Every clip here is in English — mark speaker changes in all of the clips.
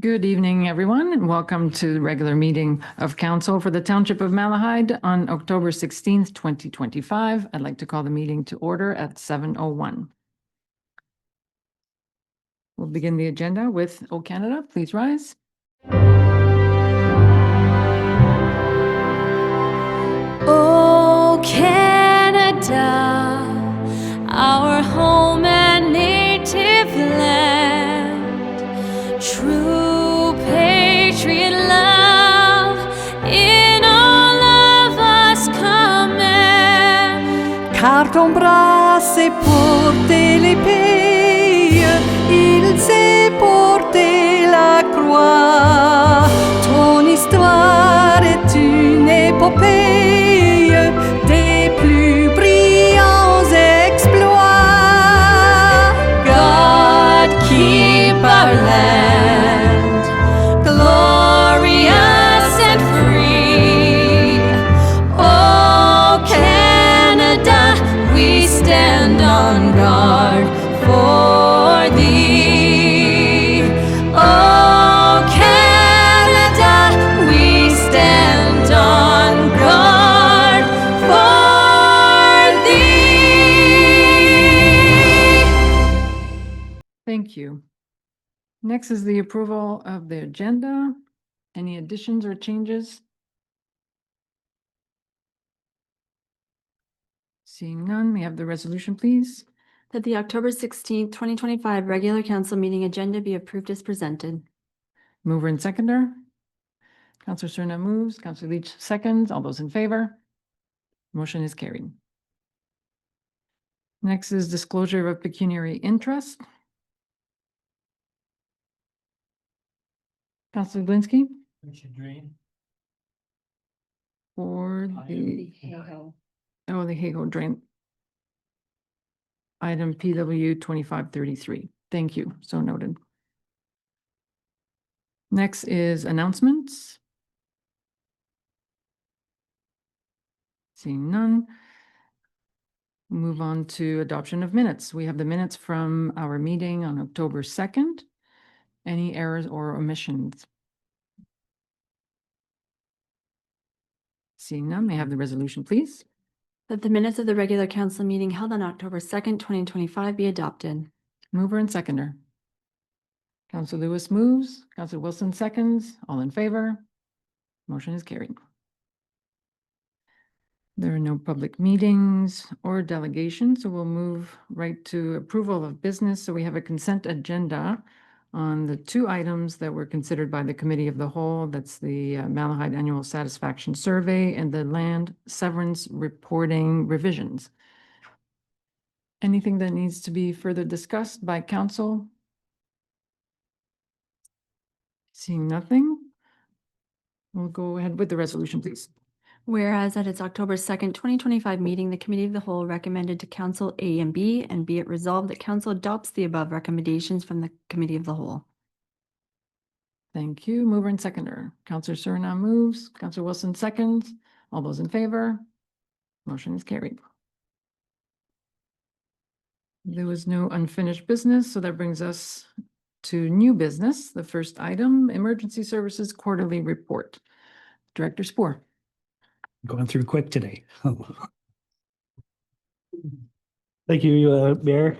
Speaker 1: Good evening, everyone, and welcome to the regular meeting of council for the Township of Malahide on October 16th, 2025. I'd like to call the meeting to order at 7:01. We'll begin the agenda with O Canada. Please rise.
Speaker 2: O Canada, our home and native land, true patriot love in all of us command.
Speaker 3: Car ton bras s'est porté l'épée, il s'est porté la croix. Ton histoire est une épopée des plus brillants exploits.
Speaker 2: God keep our land glorious and free. Oh Canada, we stand on guard for thee. Oh Canada, we stand on guard for thee.
Speaker 1: Thank you. Next is the approval of the agenda. Any additions or changes? Seeing none, may I have the resolution, please?
Speaker 4: That the October 16th, 2025 regular council meeting agenda be approved as presented.
Speaker 1: Mover and seconder. Councillor Serna moves, Councillor Leach seconds. All those in favor? Motion is carried. Next is disclosure of pecuniary interest. Councillor Glinski
Speaker 5: Richard Drain.
Speaker 1: for the Hago drain. Item PW 2533. Thank you. So noted. Next is announcements. Seeing none. Move on to adoption of minutes. We have the minutes from our meeting on October 2nd. Any errors or omissions? Seeing none, may I have the resolution, please?
Speaker 4: That the minutes of the regular council meeting held on October 2nd, 2025 be adopted.
Speaker 1: Mover and seconder. Councillor Lewis moves, Councillor Wilson seconds. All in favor? Motion is carried. There are no public meetings or delegations, so we'll move right to approval of business. So we have a consent agenda on the two items that were considered by the Committee of the Whole. That's the Malahide Annual Satisfaction Survey and the Land Severance Reporting Revisions. Anything that needs to be further discussed by council? Seeing nothing, we'll go ahead with the resolution, please.
Speaker 4: Whereas at its October 2nd, 2025 meeting, the Committee of the Whole recommended to Council A and B, and be it resolved that Council adopts the above recommendations from the Committee of the Whole.
Speaker 1: Thank you. Mover and seconder. Councillor Surinam moves, Councillor Wilson seconds. All those in favor? Motion is carried. There was no unfinished business, so that brings us to new business. The first item, Emergency Services Quarterly Report. Director Spoor.
Speaker 5: Going through quick today. Thank you, Mayor.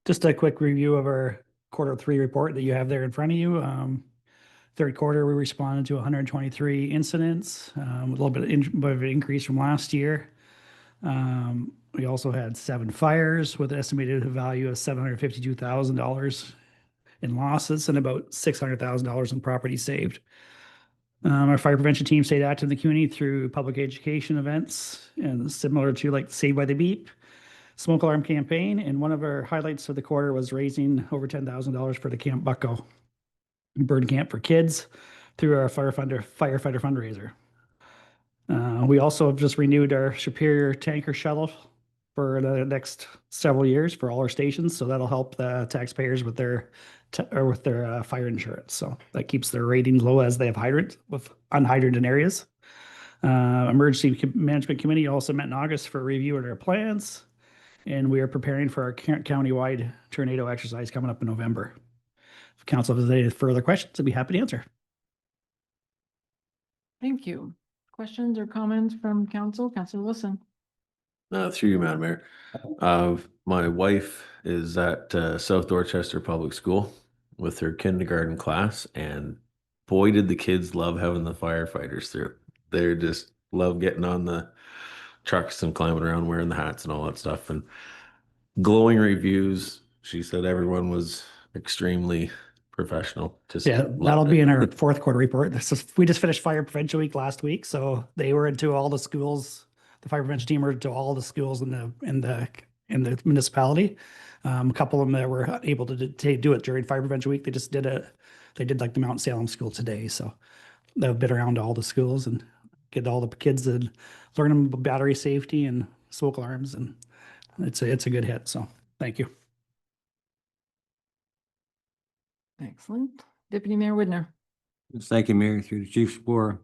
Speaker 5: Just a quick review of our Q3 report that you have there in front of you. Third quarter, we responded to 123 incidents, a little bit of an increase from last year. We also had 7 fires with an estimated value of $752,000 in losses and about $600,000 in property saved. Our fire prevention team stayed active in the community through public education events and similar to like Save by the Beep, smoke alarm campaign. And one of our highlights of the quarter was raising over $10,000 for the Camp Bucko Bird Camp for Kids through our firefighter fundraiser. We also have just renewed our Superior tanker shuttle for the next several years for all our stations. So that'll help the taxpayers with their fire insurance. So that keeps their rating low as they have hydrant with unhydrated areas. Emergency Management Committee also met in August for a review of their plans, and we are preparing for our county-wide tornado exercise coming up in November. If council has any further questions, I'd be happy to answer.
Speaker 1: Thank you. Questions or comments from council? Councilor Wilson?
Speaker 6: Through you, Madam Mayor. My wife is at South Dorchester Public School with her kindergarten class, and boy, did the kids love having the firefighters through. They just love getting on the trucks and climbing around wearing the hats and all that stuff. And glowing reviews. She said everyone was extremely professional. Just
Speaker 5: Yeah,
Speaker 6: loved
Speaker 5: that'll
Speaker 6: it.
Speaker 5: be in our fourth quarter report. We just finished Fire Prevention Week last week, so they were into all the schools. The fire prevention team were into all the schools in the municipality. A couple of them that were able to do it during Fire Prevention Week. They just did it. They did like the Mount Salem school today, so they've been around all the schools and get all the kids to learn them about battery safety and smoke alarms, and it's a good hit. So thank you.
Speaker 1: Excellent. Deputy Mayor Widner?
Speaker 7: Thank you, Mayor, through the Chief Spore.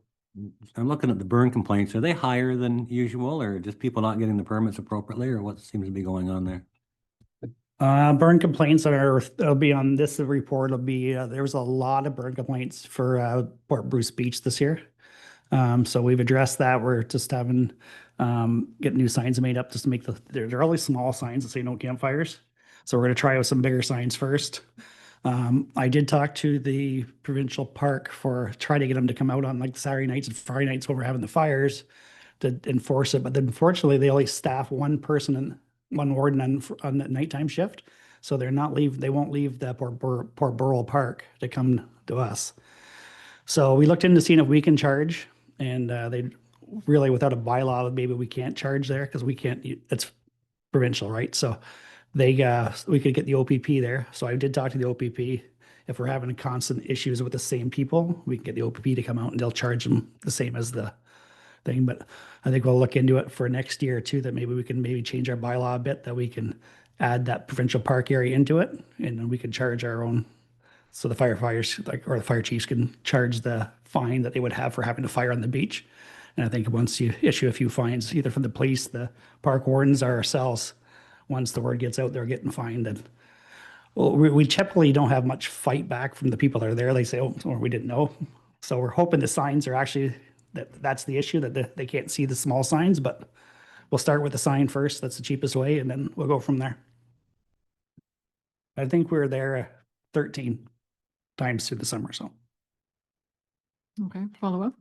Speaker 7: I'm looking at the burn complaints. Are they higher than usual, or just people not getting the permits appropriately, or what seems to be going on there?
Speaker 5: Burn complaints it'll be on this report. It'll be, there was a lot of burn complaints for Port Bruce Beach this year. So we've addressed that. We're just having, get new signs made up just to make they're really small signs that say no campfires. So we're going to try with some bigger signs first. I did talk to the provincial park try to get them to come out on like Saturday nights and Friday nights when we're having the fires to enforce it. But then unfortunately they only staff one person and one warden on the nighttime shift. So they won't leave the Port Burrell Park to come to us. So we looked into seeing if we can charge, and they really, without a bylaw, maybe we can't charge there because we can't, it's provincial, right? So we could get the OPP there. So I did talk to the OPP. If we're having constant issues with the same people, we can get the OPP to come out and they'll charge them the same as the thing. But I think we'll look into it for next year too, that maybe we can change our bylaw a bit, that we can add that provincial park area into it, and then we can charge our own. So the firefighters, or the fire chiefs, can charge the fine that they would have for having a fire on the beach. And I think once you issue a few fines, either from the police, the park wardens, or ourselves, once the word gets out, they're getting fined. And well, we typically don't have much fight back from the people that are there. They say, "Oh, we didn't know." So we're hoping the signs are actually that's the issue, that they can't see the small signs. But we'll start with the sign first. That's the cheapest way, and then we'll go from there. I think we were there 13 times through the summer. So
Speaker 1: Okay, follow up?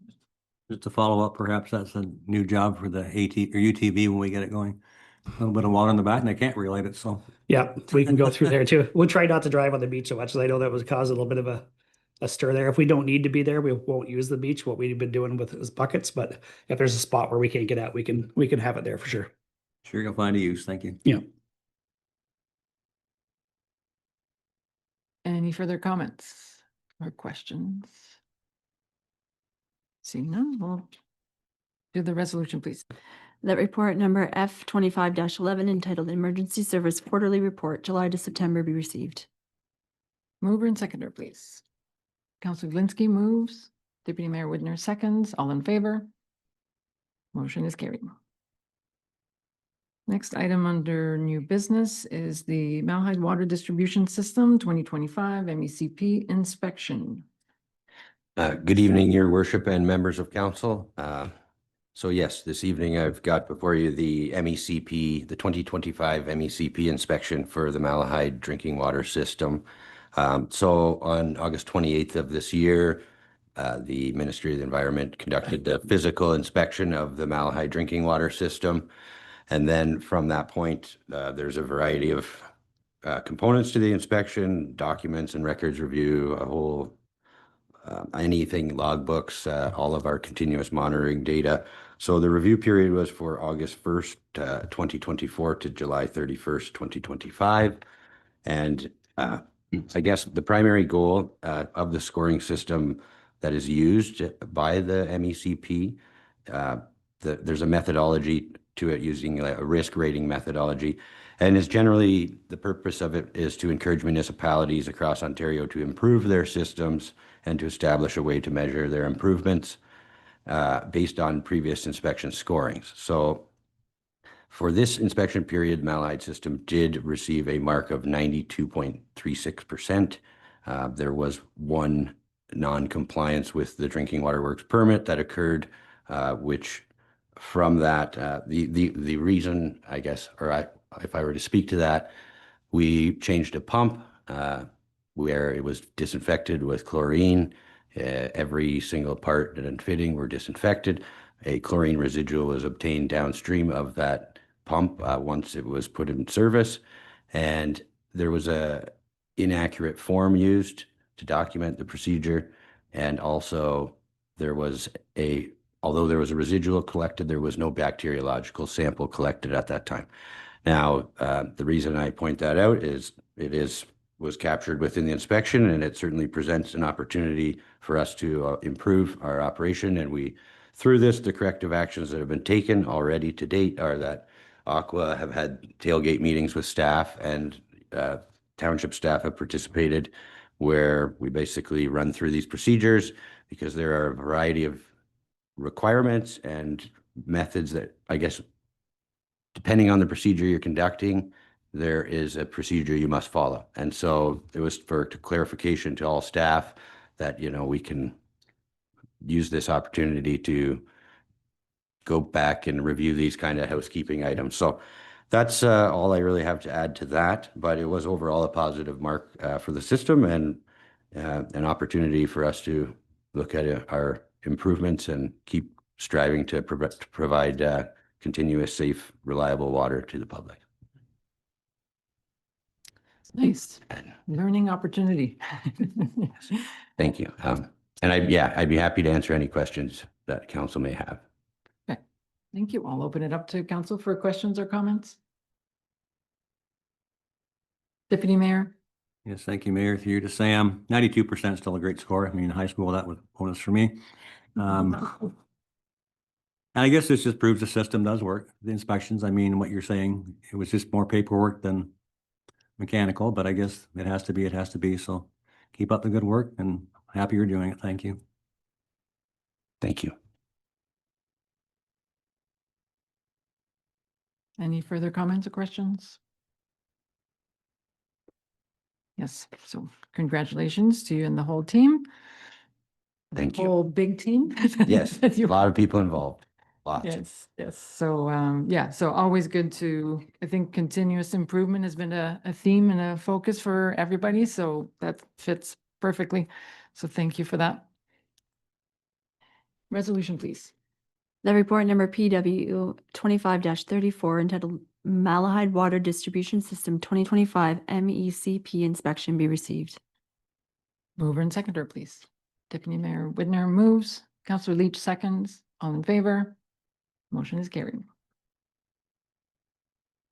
Speaker 7: Just to follow up, perhaps that's a new job for the AT or UTV when we get it going. A little bit of water in the back and they can't relate it, so.
Speaker 5: yeah, we can go through there too. We'll try not to drive on the beach so much. I know that would cause a little bit of a stir there. If we don't need to be there, we won't use the beach. What we've been doing with is buckets, but if there's a spot where we can't get at, we can have it there for sure.
Speaker 7: Sure, you'll find a use. Thank you.
Speaker 5: Yeah.
Speaker 1: Any further comments or questions? Seeing none, we'll do the resolution, please.
Speaker 4: That report number F 25-11 entitled Emergency Service Quarterly Report, July to September be received.
Speaker 1: Mover and seconder, please. Councilor Glinski moves. Deputy Mayor Widner seconds. All in favor? Motion is carried. Next item under new business is the Malahide Water Distribution System 2025 MECP inspection.
Speaker 8: Good evening, Your Worship and members of council. So yes, this evening I've got before you the MECP, the 2025 MECP inspection for the Malahide drinking water system. So on August 28th of this year, the Ministry of the Environment conducted a physical inspection of the Malahide drinking water system. And then from that point, there's a variety of components to the inspection, documents and records review, a whole anything, logbooks, all of our continuous monitoring data. So the review period was for August 1st, 2024 to July 31st, 2025. And I guess the primary goal of the scoring system that is used by the MECP, there's a methodology to it using a risk rating methodology. And it's generally, the purpose of it is to encourage municipalities across Ontario to improve their systems and to establish a way to measure their improvements based on previous inspection scorings. So for this inspection period, Malahide system did receive a mark of 92.36%. There was one non-compliance with the drinking water works permit that occurred, which from that, the reason, I guess, if I were to speak to that, we changed a pump where it was disinfected with chlorine. Every single part and fitting were disinfected. A chlorine residual was obtained downstream of that pump once it was put in service, and there was a inaccurate form used to document the procedure, and also although there was a residual collected, there was no bacteriological sample collected at that time. Now, the reason I point that out is was captured within the inspection, and it certainly presents an opportunity for us to improve our operation. And through this, the corrective actions that have been taken already to date are that Aqua have had tailgate meetings with staff, and township staff have participated, where we basically run through these procedures, because there are a variety of requirements and methods that, I guess, depending on the procedure you're conducting, there is a procedure you must follow. And so it was for clarification to all staff that, we can use this opportunity to go back and review these kind of housekeeping items. So that's all I really have to add to that, but it was overall a positive mark for the system, and an opportunity for us to look at our improvements and keep striving to provide continuous, safe, reliable water to the public.
Speaker 1: Nice. Learning opportunity.
Speaker 8: Thank you. And I'd be happy to answer any questions that council may have.
Speaker 1: Okay. Thank you. I'll open it up to council for questions or comments. Deputy Mayor.
Speaker 7: Yes, thank you, Mayor. Through you to Sam. 92% is still a great score. I mean, in high school, that was a bonus for me. And I guess this just proves the system does work. The inspections, I mean, what you're saying, it was just more paperwork than mechanical, but I guess it has to be. So keep up the good work, and happy you're doing it. Thank you.
Speaker 8: Thank you.
Speaker 1: Any further comments or questions? Yes, so congratulations to you and the whole team.
Speaker 8: Thank you.
Speaker 1: Whole big team.
Speaker 8: Yes, a lot of people involved. Lots.
Speaker 1: Yes. So, so always good to, I think continuous improvement has been a theme and a focus for everybody. So that fits perfectly. So thank you for that. Resolution, please.
Speaker 4: The report number PW 25-34 entitled Malahide Water Distribution System 2025 MECP inspection be received.
Speaker 1: Mover and seconder, please. Deputy Mayor Whitner moves. Councillor Leach seconds. All in favor? Motion is carried.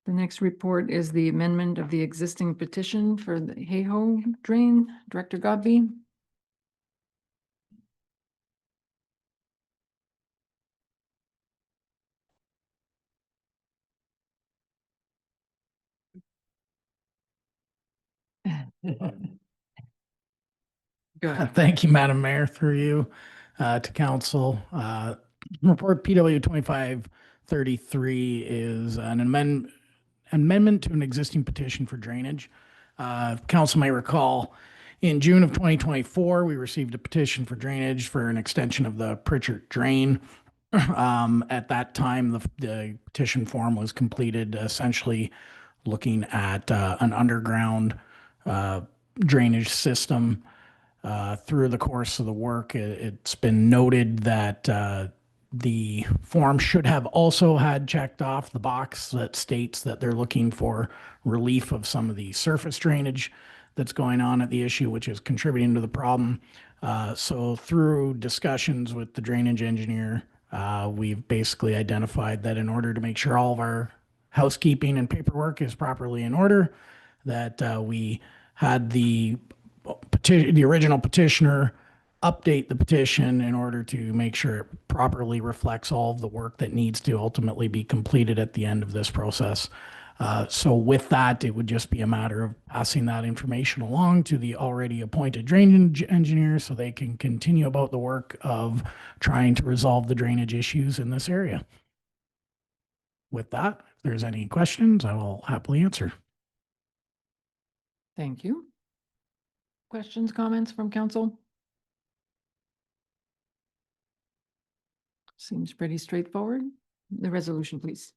Speaker 1: The next report is the amendment of the existing petition for the Hayho drain. Director Godby. Go ahead.
Speaker 9: Thank you, Madam Mayor, through you to council. Report PW 2533 is an amendment to an existing petition for drainage. Council may recall, in June of 2024, we received a petition for drainage for an extension of the Pritchard drain. At that time, the petition form was completed, essentially looking at an underground drainage system. Through the course of the work, it's been noted that the form should have also had checked off the box that states that they're looking for relief of some of the surface drainage that's going on at the issue, which is contributing to the problem. So through discussions with the drainage engineer, we've basically identified that in order to make sure all of our housekeeping and paperwork is properly in order, that we had the original petitioner update the petition in order to make sure it properly reflects all of the work that needs to ultimately be completed at the end of this process. So with that, it would just be a matter of passing that information along to the already appointed drainage engineer so they can continue about the work of trying to resolve the drainage issues in this area. With that, if there's any questions, I will happily answer.
Speaker 1: Thank you. Questions, comments from council? Seems pretty straightforward. The resolution, please.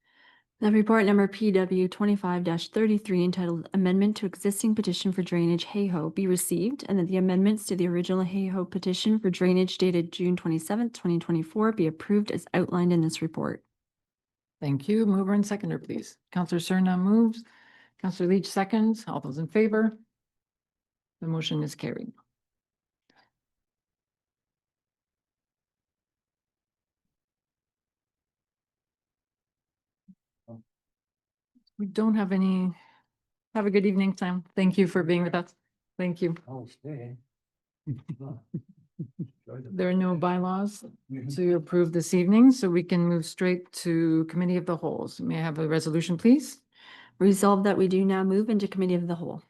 Speaker 4: That report number PW 25-33 entitled Amendment to Existing Petition for Drainage Hayho be received, and that the amendments to the original Hayho petition for drainage dated June 27th, 2024 be approved as outlined in this report.
Speaker 1: Thank you. Mover and seconder, please. Counselor Cerna moves. Counselor Leach seconds. All those in favor? The motion is carried. We don't have any. Have a good evening, Sam. Thank you for being with us. Thank you. There are no bylaws to approve this evening, so we can move straight to Committee of the Wholes. May I have a resolution, please?
Speaker 4: Resolved that we do now move into Committee of the Whole.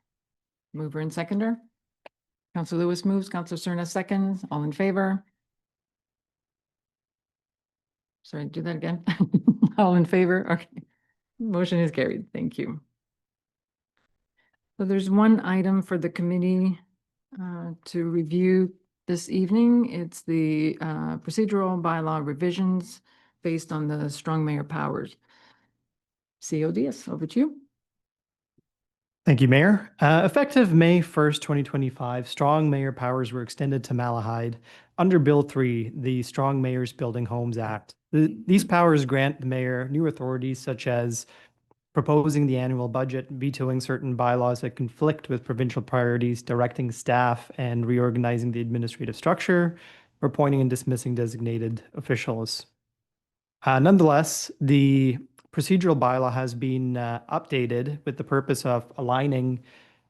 Speaker 1: Mover and seconder. Counselor Lewis moves, Counselor Cerna seconds. All in favor? Sorry, do that again. All in favor? Okay. Motion is carried. Thank you. So there's one item for the committee to review this evening. It's the procedural bylaw revisions based on the strong mayor powers. CODS, over to you.
Speaker 10: Thank you, Mayor. Effective May 1st, 2025, strong mayor powers were extended to Malahide under Bill 3, the Strong Mayors Building Homes Act. These powers grant the mayor new authorities such as proposing the annual budget, vetoing certain bylaws that conflict with provincial priorities, directing staff, and reorganizing the administrative structure, or appointing and dismissing designated officials. Nonetheless, the procedural bylaw has been updated with the purpose of aligning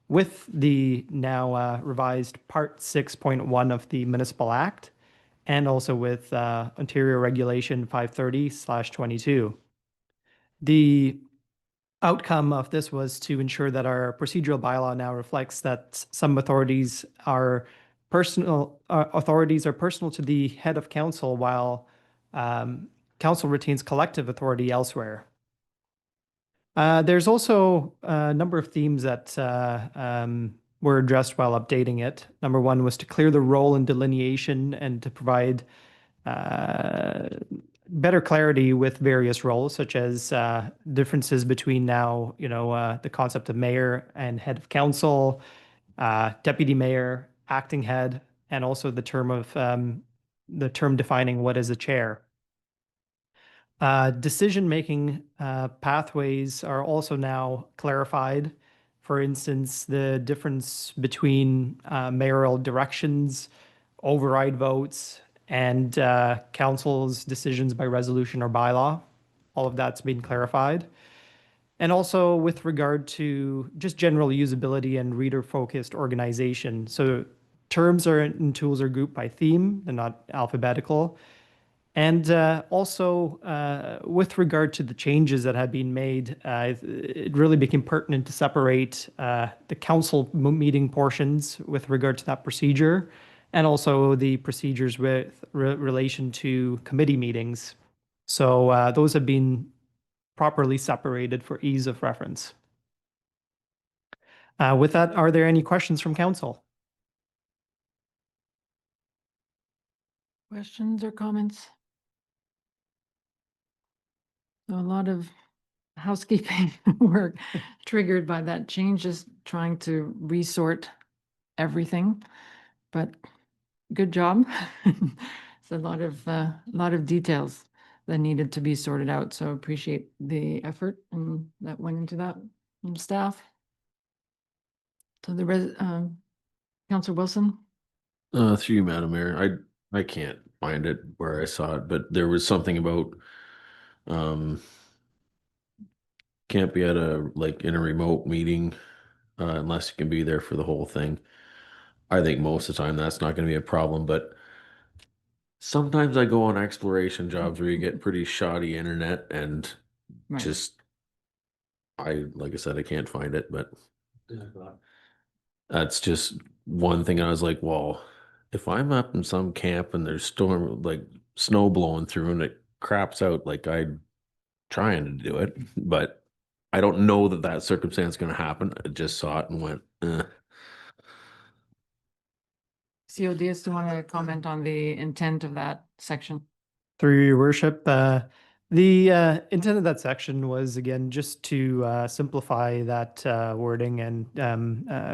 Speaker 10: with the now revised Part 6.1 of the Municipal Act, and also with Ontario Regulation 530/22. The outcome of this was to ensure that our procedural bylaw now reflects that some authorities are personal to the head of council, while council retains collective authority elsewhere. There's also a number of themes that were addressed while updating it. Number one was to clear the role and delineation and to provide better clarity with various roles, such as differences between now, the concept of mayor and head of council, deputy mayor, acting head, and also the term defining what is a chair. Decision-making pathways are also now clarified. For instance, the difference between mayoral directions, override votes, and council's decisions by resolution or bylaw. All of that's been clarified. And also with regard to just general usability and reader-focused organization. So terms and tools are grouped by theme, they're not alphabetical. And also with regard to the changes that have been made, it really became pertinent to separate the council meeting portions with regard to that procedure, and also the procedures with relation to committee meetings. So those have been properly separated for ease of reference. With that, are there any questions from council?
Speaker 1: Questions or comments? So a lot of housekeeping work triggered by that change, just trying to resort everything, but good job. It's a lot of details that needed to be sorted out, so appreciate the effort and that went into that from staff. So Councilor Wilson?
Speaker 6: Through you, Madam Mayor, I can't find it where I saw it, but there was something about can't be at in a remote meeting unless you can be there for the whole thing. I think most of the time that's not going to be a problem, but sometimes I go on exploration jobs where you get pretty shoddy internet and
Speaker 1: Right.
Speaker 6: like I said, I can't find it, but that's just one thing. I was like, well, if I'm up in some camp and there's snow blowing through and it craps out, I'm trying to do it, but I don't know that circumstance is going to happen. I just saw it and went,
Speaker 1: CO Diaz, do you want to comment on the intent of that section?
Speaker 10: Through your worship, the intent of that section was, again, just to simplify that wording. And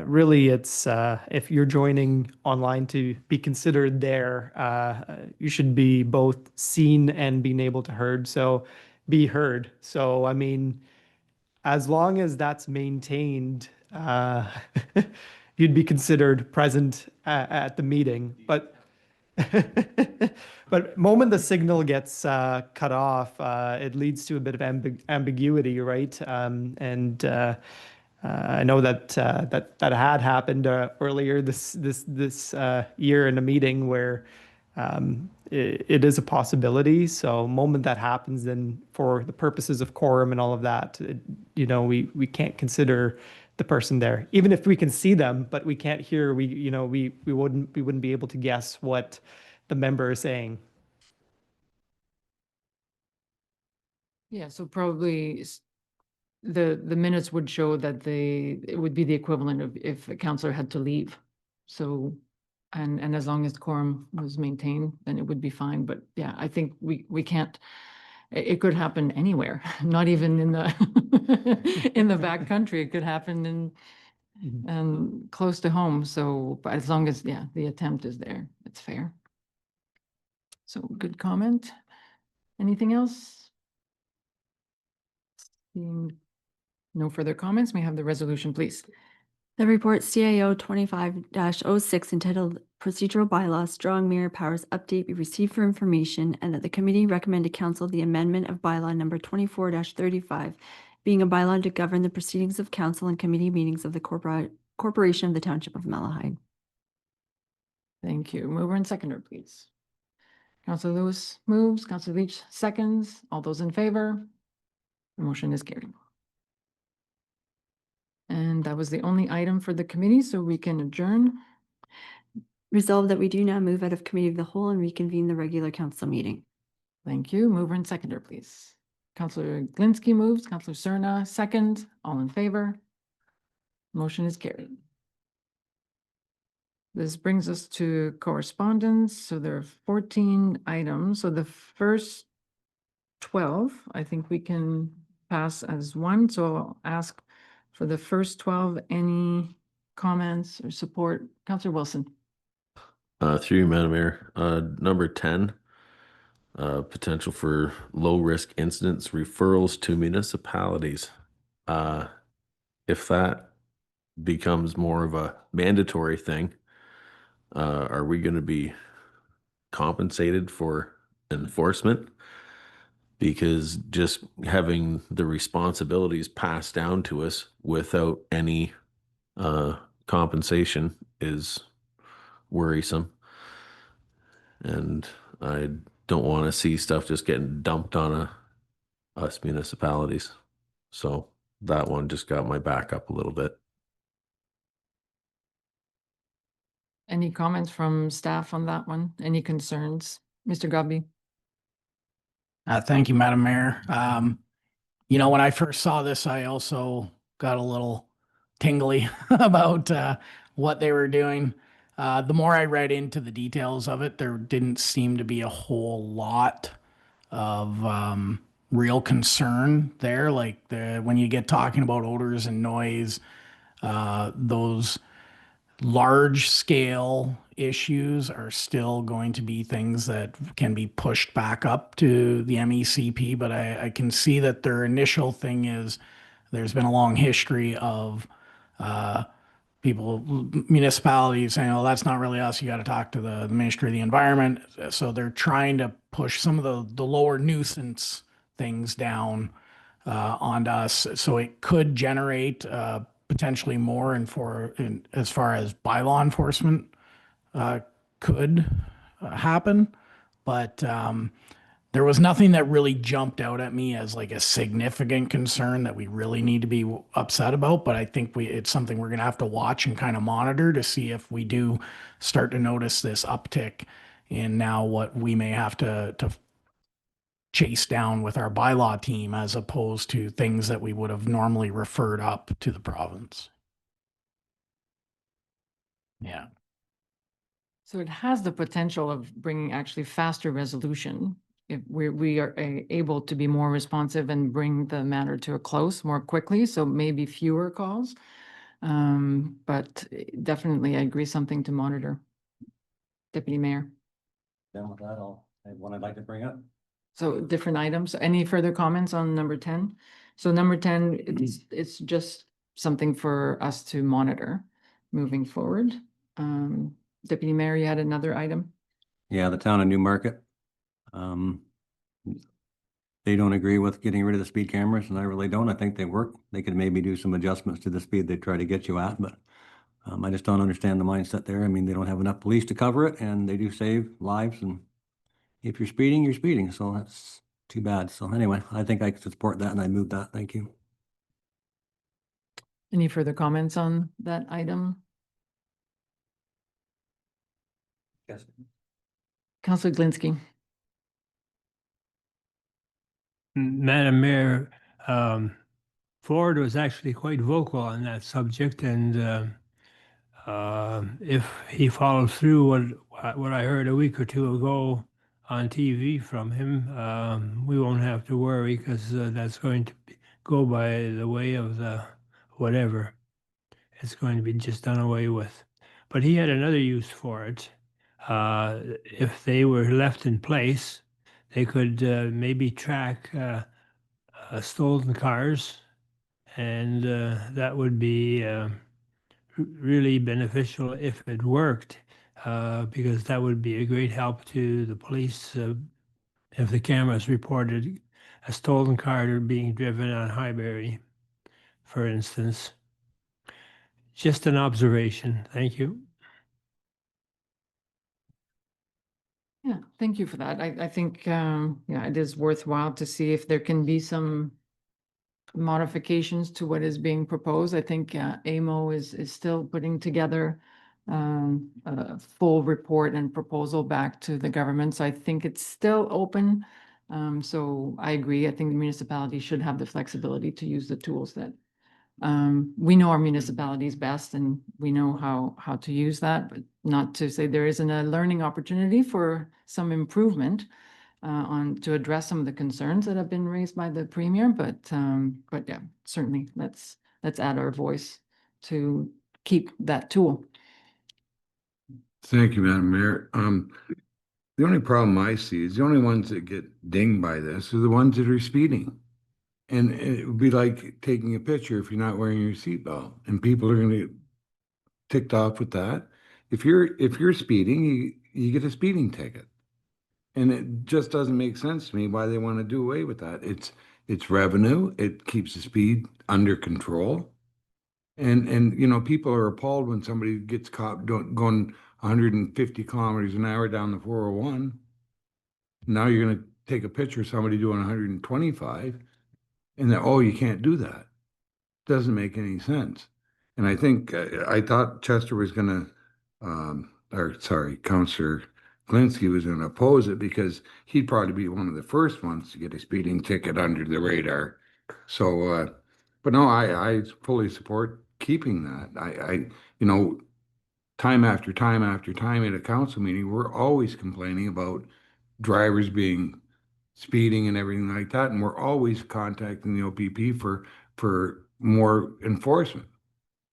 Speaker 10: really, it's if you're joining online to be considered there, you should be both seen and being able to heard. So be heard. So, I mean, as long as that's maintained, you'd be considered present at the meeting. But but moment the signal gets cut off, it leads to a bit of ambiguity, right? And I know that that had happened earlier this year in a meeting where it is a possibility. So moment that happens, then for the purposes of quorum and all of that, we can't consider the person there, even if we can see them, but we can't hear. We wouldn't be able to guess what the member is saying.
Speaker 1: Yeah, so probably the minutes would show that it would be the equivalent of if a counselor had to leave. So, and as long as quorum was maintained, then it would be fine. But yeah, I think we can't, it could happen anywhere, not even in the, in the back country. It could happen in, close to home. So, but as long as, yeah, the attempt is there, it's fair. So good comment. Anything else? Seeing no further comments, may I have the resolution, please?
Speaker 4: The report CAO 25-06 entitled Procedural Bylaws Strong Mayor Powers Update be received for information, and that the committee recommend to council the amendment of bylaw number 24-35, being a bylaw to govern the proceedings of council and committee meetings of the corporation of the Township of Malahide.
Speaker 1: Thank you. Mover and seconder, please. Councilor Lewis moves, Councilor Leach seconds. All those in favor? The motion is carried. And that was the only item for the committee, so we can adjourn.
Speaker 4: Resolved that we do now move out of committee of the whole and reconvene the regular council meeting.
Speaker 1: Thank you. Mover and seconder, please. Councilor Glinsky moves, Councilor Cerna second. All in favor? Motion is carried. This brings us to correspondence. So there are 14 items. So the first 12, I think we can pass as one. So I'll ask for the first 12, any comments or support? Councilor Wilson.
Speaker 6: Through you, Madam Mayor. Number 10, potential for low-risk incidents referrals to municipalities. If that becomes more of a mandatory thing, are we going to be compensated for enforcement? Because just having the responsibilities passed down to us without any compensation is worrisome. And I don't want to see stuff just getting dumped on us municipalities. So that one just got my back up a little bit.
Speaker 1: Any comments from staff on that one? Any concerns? Mr. Gobby?
Speaker 9: Thank you, Madam Mayor. When I first saw this, I also got a little tingly about what they were doing. The more I read into the details of it, there didn't seem to be a whole lot of real concern there. Like when you get talking about odors and noise, those large scale issues are still going to be things that can be pushed back up to the MECP, but I can see that their initial thing is there's been a long history of municipalities saying, oh, that's not really us. You got to talk to the Ministry of the Environment. So they're trying to push some of the lower nuisance things down onto us. So it could generate potentially more as far as bylaw enforcement could happen. But there was nothing that really jumped out at me as like a significant concern that we really need to be upset about. But I think it's something we're going to have to watch and kind of monitor to see if we do start to notice this uptick in now what we may have to chase down with our bylaw team, as opposed to things that we would have normally referred up to the province. Yeah.
Speaker 1: So it has the potential of bringing actually faster resolution if we are able to be more responsive and bring the matter to a close more quickly, so maybe fewer calls. But definitely, I agree, something to monitor. Deputy Mayor.
Speaker 7: Then with that, I'll, one I'd like to bring up.
Speaker 1: So different items. Any further comments on number 10? So number 10, it's just something for us to monitor moving forward. Deputy Mayor, you had another item?
Speaker 7: Yeah, the town of Newmarket. They don't agree with getting rid of the speed cameras, and I really don't. I think they work. They could maybe do some adjustments to the speed they try to get you at, but I just don't understand the mindset there. I mean, they don't have enough police to cover it, and they do save lives, and if you're speeding, you're speeding, so that's too bad. So anyway, I think I could support that, and I move that. Thank you.
Speaker 1: Any further comments on that item?
Speaker 7: Yes.
Speaker 1: Councillor Glinski.
Speaker 11: Madam Mayor, Ford was actually quite vocal on that subject, and if he follows through what I heard a week or two ago on TV from him, we won't have to worry, because that's going to go by the way of the whatever. It's going to be just done away with. But he had another use for it. If they were left in place, they could maybe track stolen cars, and that would be really beneficial if it worked, because that would be a great help to the police if the cameras reported a stolen car being driven on Highbury, for instance. Just an observation. Thank you.
Speaker 1: Yeah, thank you for that. I think, yeah, it is worthwhile to see if there can be some modifications to what is being proposed. I think AMO is still putting together a full report and proposal back to the government. So I think it's still open. So I agree. I think the municipality should have the flexibility to use the tools that we know our municipalities best, and we know how to use that, but not to say there isn't a learning opportunity for some improvement to address some of the concerns that have been raised by the premier. But yeah, certainly let's add our voice to keep that tool.
Speaker 12: Thank you, Madam Mayor. The only problem I see is the only ones that get dinged by this are the ones that are speeding. And it would be like taking a picture if you're not wearing your seatbelt, and people are gonna get ticked off with that. If you're speeding, you get a speeding ticket. And it just doesn't make sense to me why they want to do away with that. It's revenue, it keeps the speed under control. And you know, people are appalled when somebody gets caught going 150 kilometers an hour down the 401. Now you're gonna take a picture of somebody doing 125. And that, oh, you can't do that. Doesn't make any sense. And I think, I thought Chester was gonna, Councillor Glinski was gonna oppose it, because he'd probably be one of the first ones to get a speeding ticket under the radar. So, but no, I fully support keeping that. You know, time after time after time at a council meeting, we're always complaining about drivers being speeding and everything like that, and we're always contacting the OPP for more enforcement.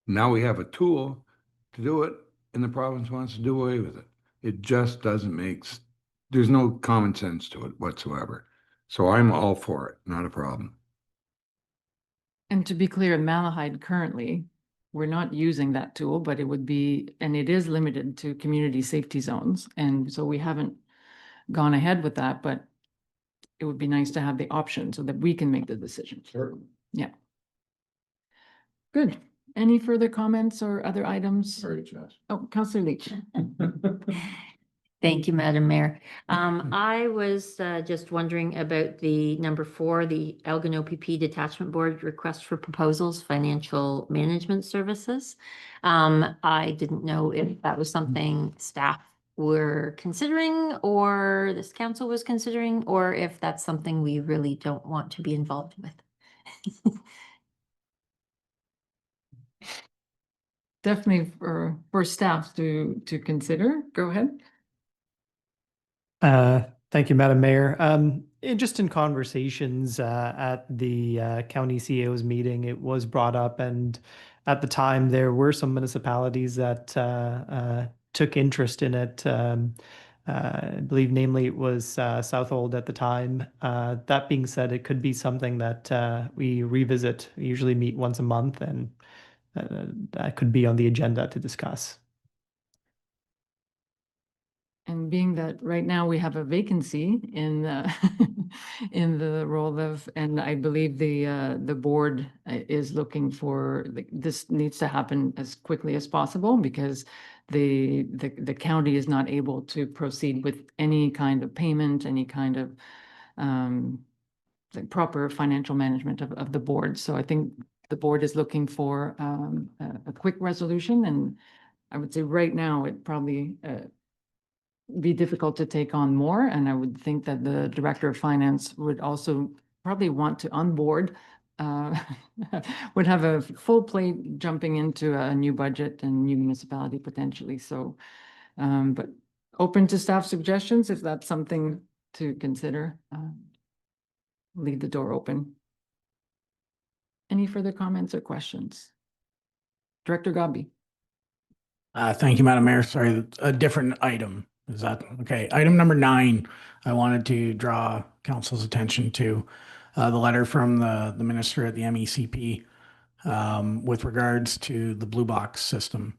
Speaker 12: Now we have a tool to do it, and the province wants to do away with it. It just doesn't there's no common sense to it whatsoever. So I'm all for it, not a problem.
Speaker 1: And to be clear, in Malahide currently, we're not using that tool, but it would be, and it is limited to community safety zones. And so we haven't gone ahead with that, but it would be nice to have the option so that we can make the decision.
Speaker 12: Sure.
Speaker 1: Yeah. Good. Any further comments or other items?
Speaker 12: Sorry, Jess.
Speaker 1: Oh, Councillor Leach.
Speaker 13: Thank you, Madam Mayor. I was just wondering about the number 4, the Elgin OPP Detachment Board request for proposals, financial management services. I didn't know if that was something staff were considering, or this council was considering, or if that's something we really don't want to be involved with.
Speaker 1: definitely for staff to consider. Go ahead.
Speaker 10: Thank you, Madam Mayor. Just in conversations at the county CEO's meeting, it was brought up, and at the time there were some municipalities that took interest in it. I believe, namely, it was Southold at the time. That being said, it could be something that we revisit. We usually meet once a month, and that could be on the agenda to discuss.
Speaker 1: And being that right now we have a vacancy in in the role of, and I believe the board is looking for, this needs to happen as quickly as possible because the county is not able to proceed with any kind of payment, any kind of the proper financial management of the board. So I think the board is looking for a quick resolution, and I would say right now it probably be difficult to take on more. And I would think that the director of finance would also probably want to onboard, would have a full plate jumping into a new budget and new municipality potentially. So, but open to staff suggestions if that's something to consider. Leave the door open. Any further comments or questions? Director Gobby.
Speaker 9: Thank you, Madam Mayor. Sorry, a different item. Is that okay? Item number 9, I wanted to draw council's attention to the letter from the minister at the MECP with regards to the blue box system.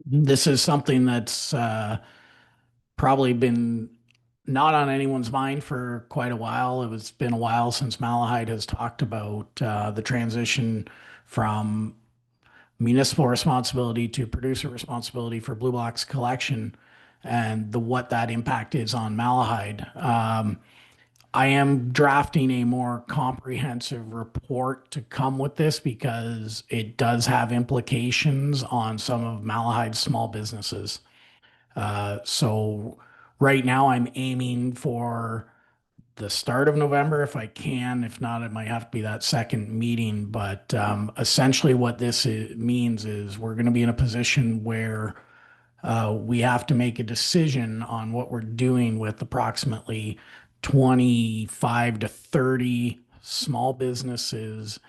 Speaker 9: This is something that's probably been not on anyone's mind for quite a while. It's been a while since Malahide has talked about the transition from municipal responsibility to producer responsibility for blue box collection and what that impact is on Malahide. I am drafting a more comprehensive report to come with this because it does have implications on some of Malahide's small businesses. So right now I'm aiming for the start of November if I can. If not, it might have to be that second meeting. But essentially what this means is we're going to be in a position where we have to make a decision on what we're doing with approximately 25 to 30 small businesses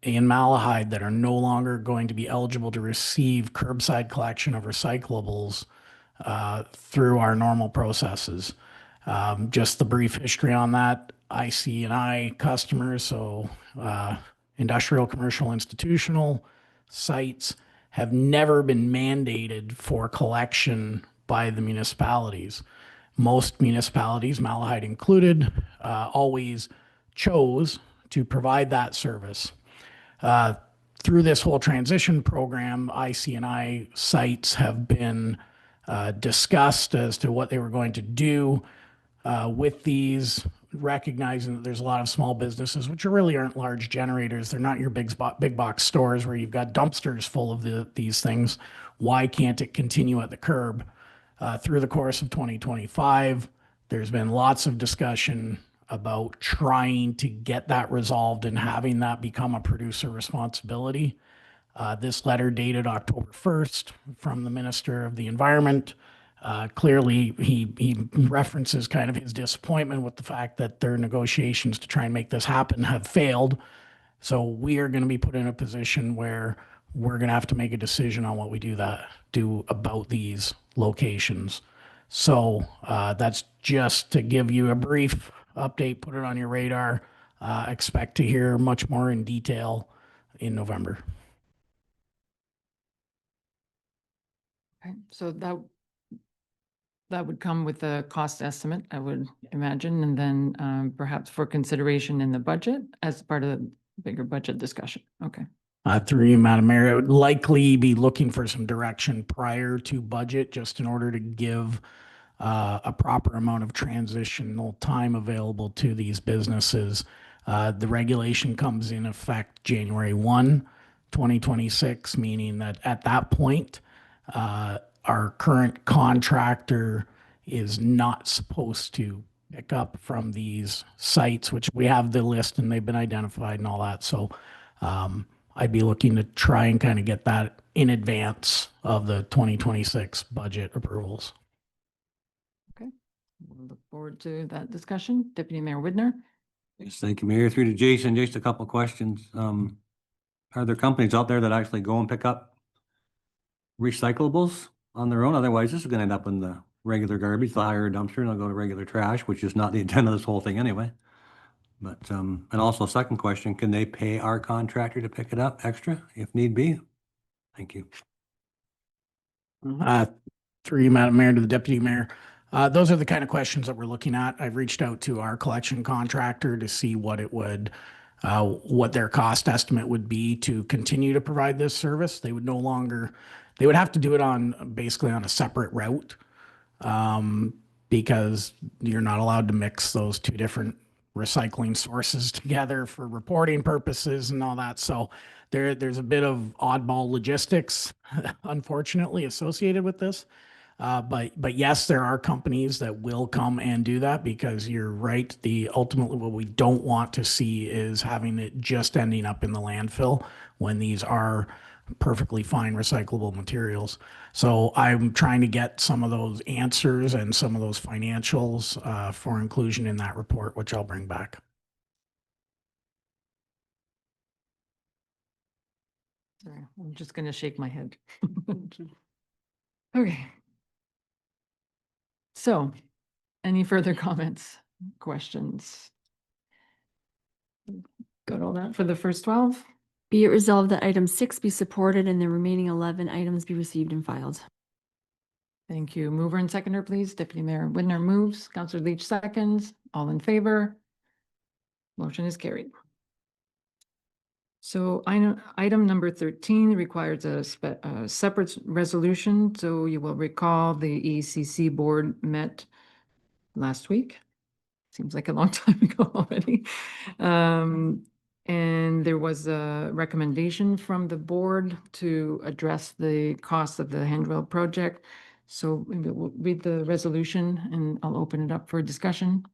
Speaker 9: in Malahide that are no longer going to be eligible to receive curbside collection of recyclables through our normal processes. Just the brief history on that, IC&I customers, so industrial, commercial, institutional sites have never been mandated for collection by the municipalities. Most municipalities, Malahide included, always chose to provide that service. Through this whole transition program, IC&I sites have been discussed as to what they were going to do with these, recognizing that there's a lot of small businesses, which really aren't large generators. They're not your big box stores where you've got dumpsters full of these things. Why can't it continue at the curb? Through the course of 2025, there's been lots of discussion about trying to get that resolved and having that become a producer responsibility. This letter dated October 1st from the Minister of the Environment. Clearly, he references kind of his disappointment with the fact that their negotiations to try and make this happen have failed. So we are going to be put in a position where we're going to have to make a decision on what we do about these locations. So that's just to give you a brief update, put it on your radar. Expect to hear much more in detail in November.
Speaker 1: Okay, so that would come with a cost estimate, I would imagine, and then perhaps for consideration in the budget as part of the bigger budget discussion. Okay.
Speaker 9: Through you, Madam Mayor, I would likely be looking for some direction prior to budget, just in order to give a proper amount of transitional time available to these businesses. The regulation comes in effect January 1, 2026, meaning that at that point, our current contractor is not supposed to pick up from these sites, which we have the list and they've been identified and all that. So I'd be looking to try and kind of get that in advance of the 2026 budget approvals.
Speaker 1: Okay, we'll look forward to that discussion. Deputy Mayor Widner?
Speaker 7: Yes, thank you, Mayor. Through to Jason, just a couple of questions. Are there companies out there that actually go and pick up recyclables on their own? Otherwise, this is gonna end up in the regular garbage. They'll hire a dumpster and they'll go to regular trash, which is not the intent of this whole thing anyway. But, and also second question, can they pay our contractor to pick it up extra if need be? Thank you.
Speaker 9: Through you, Madam Mayor, to the Deputy Mayor. Those are the kind of questions that we're looking at. I've reached out to our collection contractor to see what it would, what their cost estimate would be to continue to provide this service. They would no longer, they would have to do it on basically on a separate route, because you're not allowed to mix those two different recycling sources together for reporting purposes and all that. So there's a bit of oddball logistics, unfortunately, associated with this. But yes, there are companies that will come and do that, because you're right. Ultimately what we don't want to see is having it just ending up in the landfill when these are perfectly fine recyclable materials. So I'm trying to get some of those answers and some of those financials for inclusion in that report, which I'll bring back.
Speaker 1: Sorry, I'm just going to shake my head. Okay. So, any further comments, questions? Got all that for the first 12?
Speaker 4: Be it resolved that item 6 be supported and the remaining 11 items be received and filed.
Speaker 1: Thank you. Mover and seconder, please. Deputy Mayor Widner moves. Councillor Leach seconds. All in favor? Motion is carried. So item number 13 requires a separate resolution. So you will recall the ECC board met last week. Seems like a long time ago already. And there was a recommendation from the board to address the cost of the handrail project. So we'll read the resolution and I'll open it up for discussion.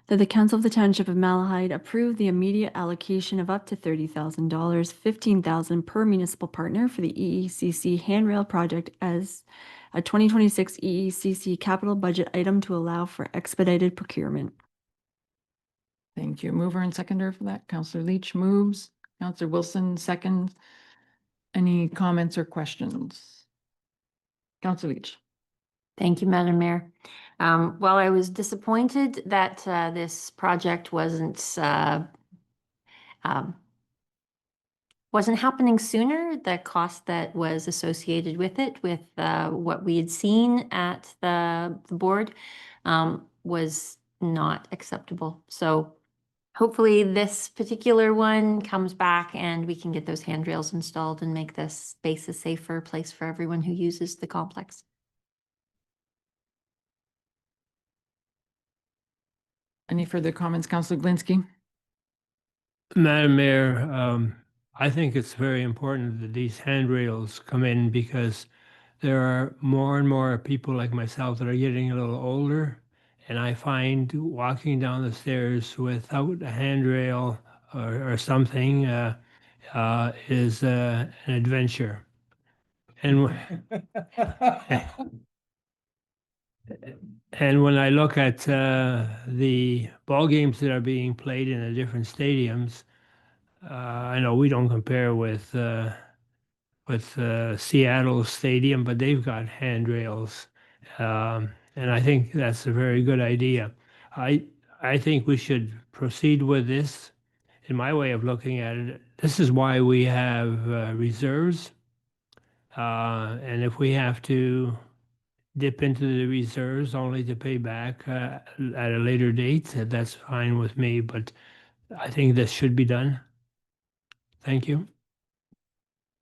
Speaker 4: That the Council of the Township of Malahide approve the immediate allocation of up to $30,000, $15,000 per municipal partner for the EECC handrail project as a 2026 EECC capital budget item to allow for expedited procurement.
Speaker 1: Thank you. Mover and seconder for that. Councillor Leach moves. Councillor Wilson seconds. Any comments or questions? Councillor Leach.
Speaker 13: Thank you, Madam Mayor. While I was disappointed that this project wasn't happening sooner, the cost that was associated with it, with what we had seen at the board, was not acceptable. So hopefully this particular one comes back and we can get those handrails installed and make this space a safer place for everyone who uses the complex.
Speaker 1: Any further comments, Councillor Glinski?
Speaker 11: Madam Mayor, I think it's very important that these handrails come in because there are more and more people like myself that are getting a little older. And I find walking down the stairs without a handrail or something is an adventure. And and when I look at the ball games that are being played in the different stadiums, I know we don't compare with Seattle Stadium, but they've got handrails, and I think that's a very good idea. I think we should proceed with this. In my way of looking at it, this is why we have reserves, and if we have to dip into the reserves only to pay back at a later date, that's fine with me, but I think this should be done. Thank you.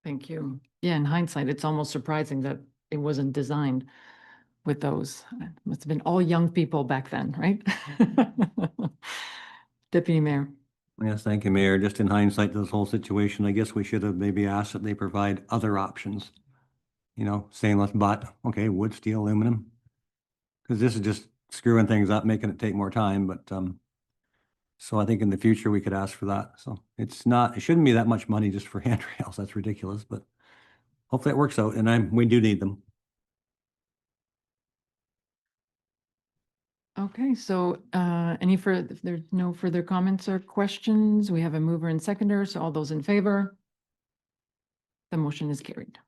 Speaker 1: Thank you. Yeah, in hindsight, it's almost surprising that it wasn't designed with those. It must have been all young people back then, right? Deputy Mayor.
Speaker 7: Yes, thank you, Mayor. Just in hindsight to this whole situation, I guess we should have maybe asked that they provide other options. You know, stainless, but okay, wood, steel, aluminum. Because this is just screwing things up, making it take more time. But so I think in the future we could ask for that. So it shouldn't be that much money just for handrails. That's ridiculous. But hopefully it works out, and we do need them.
Speaker 1: Okay, so any further, if there's no further comments or questions, we have a mover and seconder, so all those in favor? The motion is carried.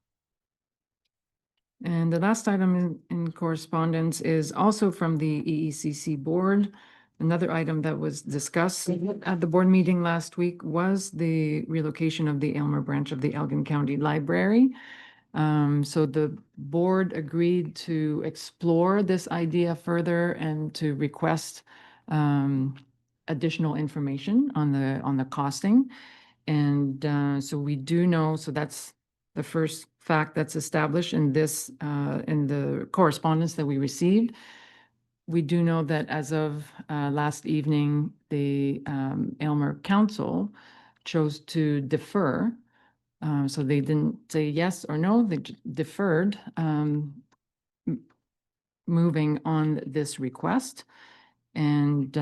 Speaker 1: And the last item in correspondence is also from the EECC board. Another item that was discussed at the board meeting last week was the relocation of the Aylmer branch of the Elgin County Library. So the board agreed to explore this idea further and to request additional information on the costing. And so we do know, so that's the first fact that's established in this, in the correspondence that we received. We do know that as of last evening, the Aylmer Council chose to defer. So they didn't say yes or no, they deferred moving on this request. And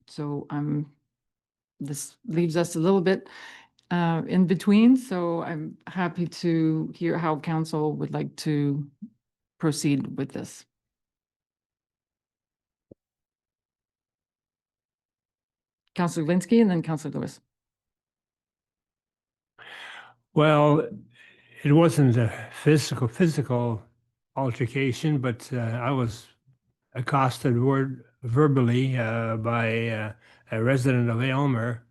Speaker 1: so this leaves us a little bit in between, so I'm happy to hear how council would like to proceed with this. Councilor Linsky and then Councilor Lewis.
Speaker 11: Well, it wasn't a physical altercation, but I was accosted verbally by a resident of Aylmer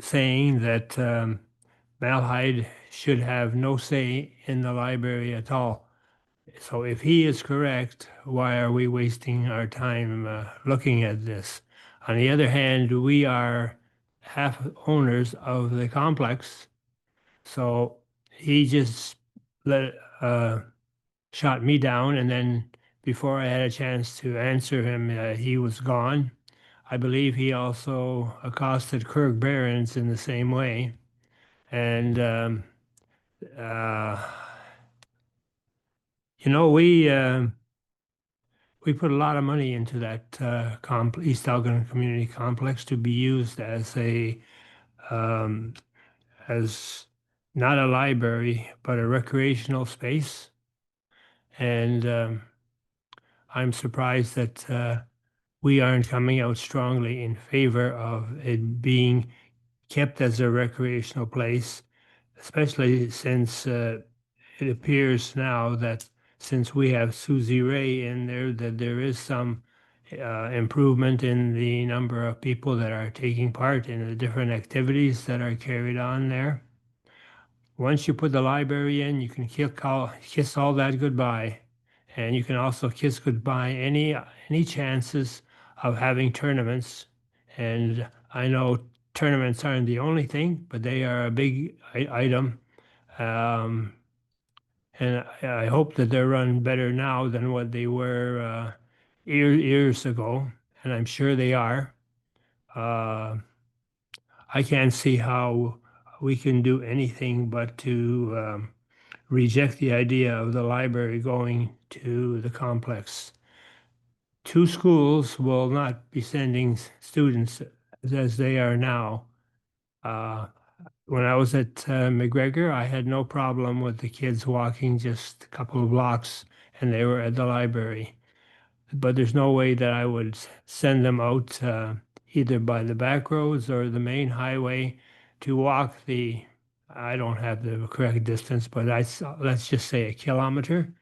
Speaker 11: saying that Malahide should have no say in the library at all. So if he is correct, why are we wasting our time looking at this? On the other hand, we are half owners of the complex. So he just shot me down, and then before I had a chance to answer him, he was gone. I believe he also accosted Kirk Barons in the same way. And, you know, we put a lot of money into that East Elgin Community Complex to be used as as not a library, but a recreational space. And I'm surprised that we aren't coming out strongly in favor of it being kept as a recreational place, especially since it appears now that since we have Susie Ray in there, that there is some improvement in the number of people that are taking part in the different activities that are carried on there. Once you put the library in, you can kiss all that goodbye. And you can also kiss goodbye any chances of having tournaments. And I know tournaments aren't the only thing, but they are a big item. And I hope that they're run better now than what they were years ago, and I'm sure they are. I can't see how we can do anything but to reject the idea of the library going to the complex. Two schools will not be sending students as they are now. When I was at McGregor, I had no problem with the kids walking just a couple of blocks and they were at the library. But there's no way that I would send them out either by the back roads or the main highway to walk I don't have the correct distance, but let's just say a kilometer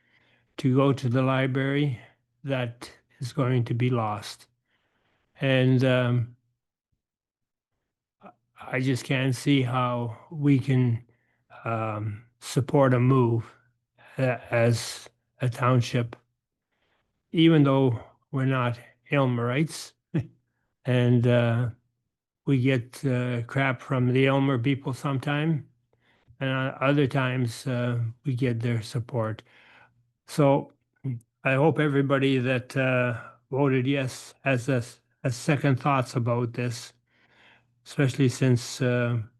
Speaker 11: to go to the library. That is going to be lost. And I just can't see how we can support a move as a township, even though we're not Aylmerites, and we get crap from the Aylmer people sometime, and other times we get their support. So I hope everybody that voted yes has a second thoughts about this, especially since some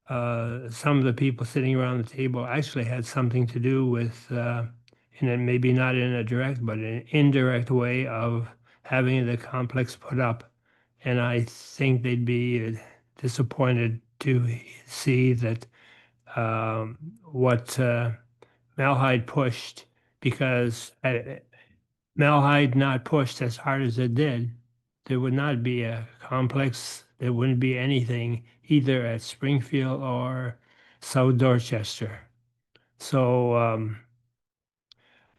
Speaker 11: of the people sitting around the table actually had something to do with, and maybe not in a direct, but an indirect way of having the complex put up. And I think they'd be disappointed to see that what Malahide pushed, because Malahide not pushed as hard as it did, there would not be a complex, there wouldn't be anything either at Springfield or South Dorchester. So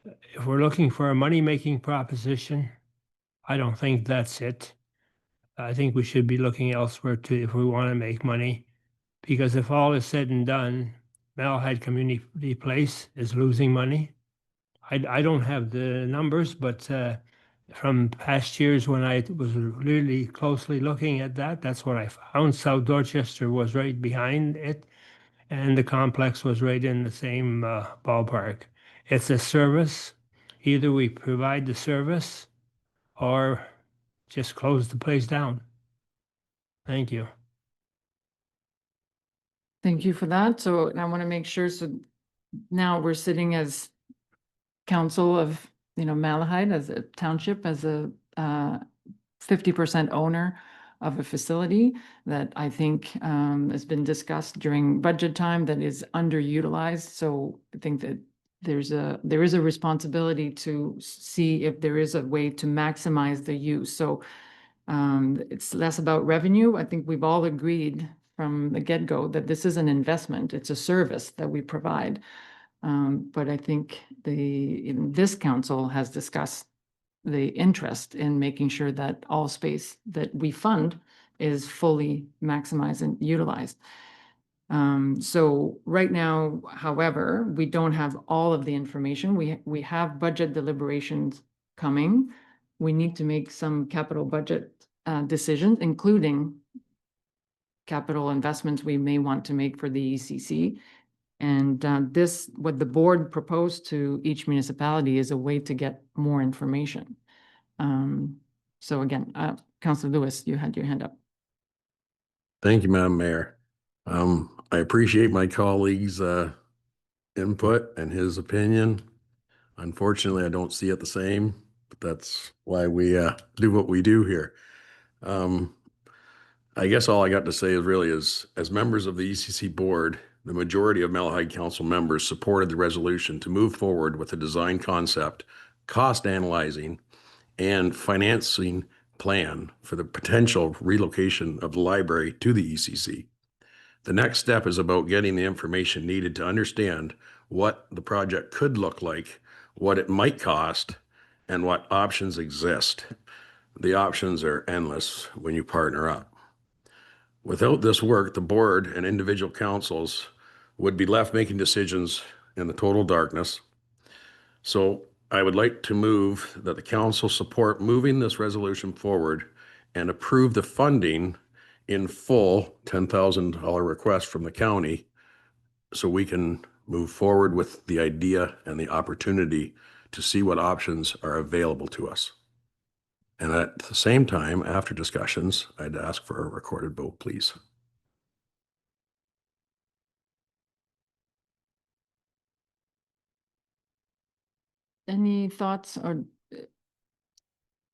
Speaker 11: if we're looking for a money-making proposition, I don't think that's it. I think we should be looking elsewhere too if we want to make money, because if all is said and done, Malahide Community Place is losing money. I don't have the numbers, but from past years when I was really closely looking at that, that's what I found. South Dorchester was right behind it, and the complex was right in the same ballpark. It's a service. Either we provide the service or just close the place down. Thank you.
Speaker 1: Thank you for that. So I want to make sure, so now we're sitting as council of, Malahide, as a township, as a 50% owner of a facility that I think has been discussed during budget time that is underutilized. So I think that there is a responsibility to see if there is a way to maximize the use. So it's less about revenue. I think we've all agreed from the get-go that this is an investment. It's a service that we provide. But I think this council has discussed the interest in making sure that all space that we fund is fully maximized and utilized. So right now, however, we don't have all of the information. We have budget deliberations coming. We need to make some capital budget decisions, including capital investments we may want to make for the ECC. And what the board proposed to each municipality is a way to get more information. So again, Councilor Lewis, you had your hand up.
Speaker 14: Thank you, Madam Mayor. I appreciate my colleague's input and his opinion. Unfortunately, I don't see it the same, but that's why we do what we do here. I guess all I got to say is really as members of the ECC board, the majority of Malahide Council members supported the resolution to move forward with a design concept, cost analyzing, and financing plan for the potential relocation of the library to the ECC. The next step is about getting the information needed to understand what the project could look like, what it might cost, and what options exist. The options are endless when you partner up. Without this work, the board and individual councils would be left making decisions in the total darkness. So I would like to move that the council support moving this resolution forward and approve the funding in full, $10,000 request from the county, so we can move forward with the idea and the opportunity to see what options are available to us. And at the same time, after discussions, I'd ask for a recorded vote, please.
Speaker 1: Any thoughts, or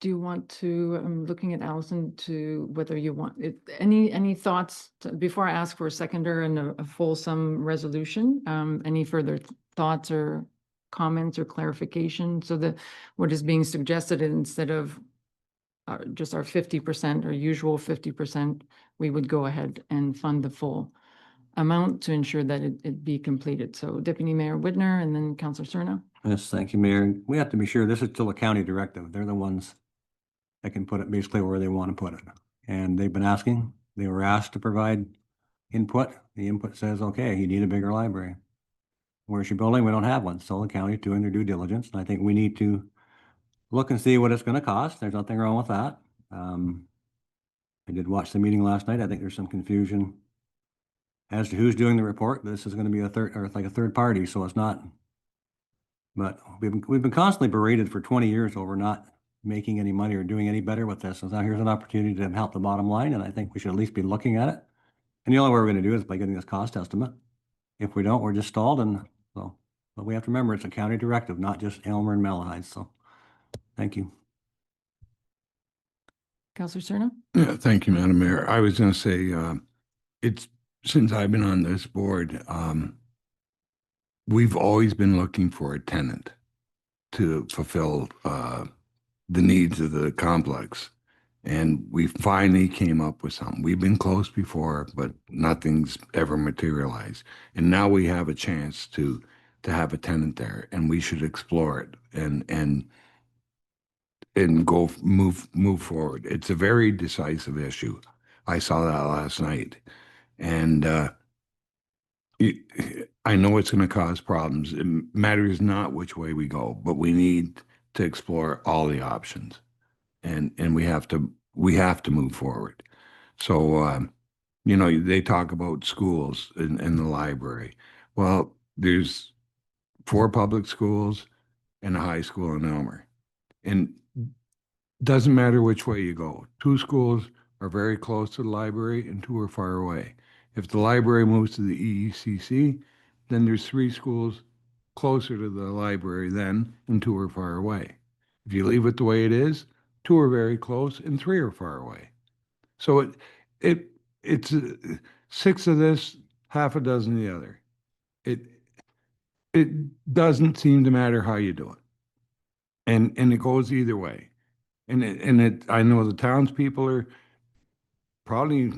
Speaker 1: do you want to, I'm looking at Allison, to whether you want it, any thoughts before I ask for a seconder and a fulsome resolution? Any further thoughts or comments or clarification? So that what is being suggested, instead of just our 50% or usual 50%, we would go ahead and fund the full amount to ensure that it be completed. So Deputy Mayor Whitner and then Councilor Cerna.
Speaker 7: Yes, thank you, Mayor. We have to be sure this is still a county directive. They're the ones that can put it basically where they want to put it. And they've been asking, they were asked to provide input. The input says, okay, you need a bigger library. Where's your building? We don't have one. So the county's doing their due diligence. And I think we need to look and see what it's going to cost. There's nothing wrong with that. I did watch the meeting last night. I think there's some confusion as to who's doing the report. This is going to be a third party, so it's not. But we've been constantly berated for 20 years over not making any money or doing any better with this. And so here's an opportunity to help the bottom line, and I think we should at least be looking at it. And the only way we're going to do it is by getting this cost estimate. If we don't, we're just stalled. And so, but we have to remember it's a county directive, not just Aylmer and Malahide. So, thank you.
Speaker 1: Councilor Cerna.
Speaker 12: Yeah, thank you, Madam Mayor. I was going to say, it's since I've been on this board, we've always been looking for a tenant to fulfill the needs of the complex. And we finally came up with something. We've been close before, but nothing's ever materialized. And now we have a chance to have a tenant there, and we should explore it and go move forward. It's a very decisive issue. I saw that last night, and I know it's going to cause problems. It matters not which way we go, but we need to explore all the options, and we have to move forward. So, you know, they talk about schools and the library. Well, there's 4 public schools and a high school in Elmer, and doesn't matter which way you go. 2 schools are very close to the library and 2 are far away. If the library moves to the EECC, then there's 3 schools closer to the library then and 2 are far away. If you leave it the way it is, 2 are very close and 3 are far away. So it's 6 of this, half a dozen of the other. It doesn't seem to matter how you do it. And it goes either way. I know the townspeople are probably,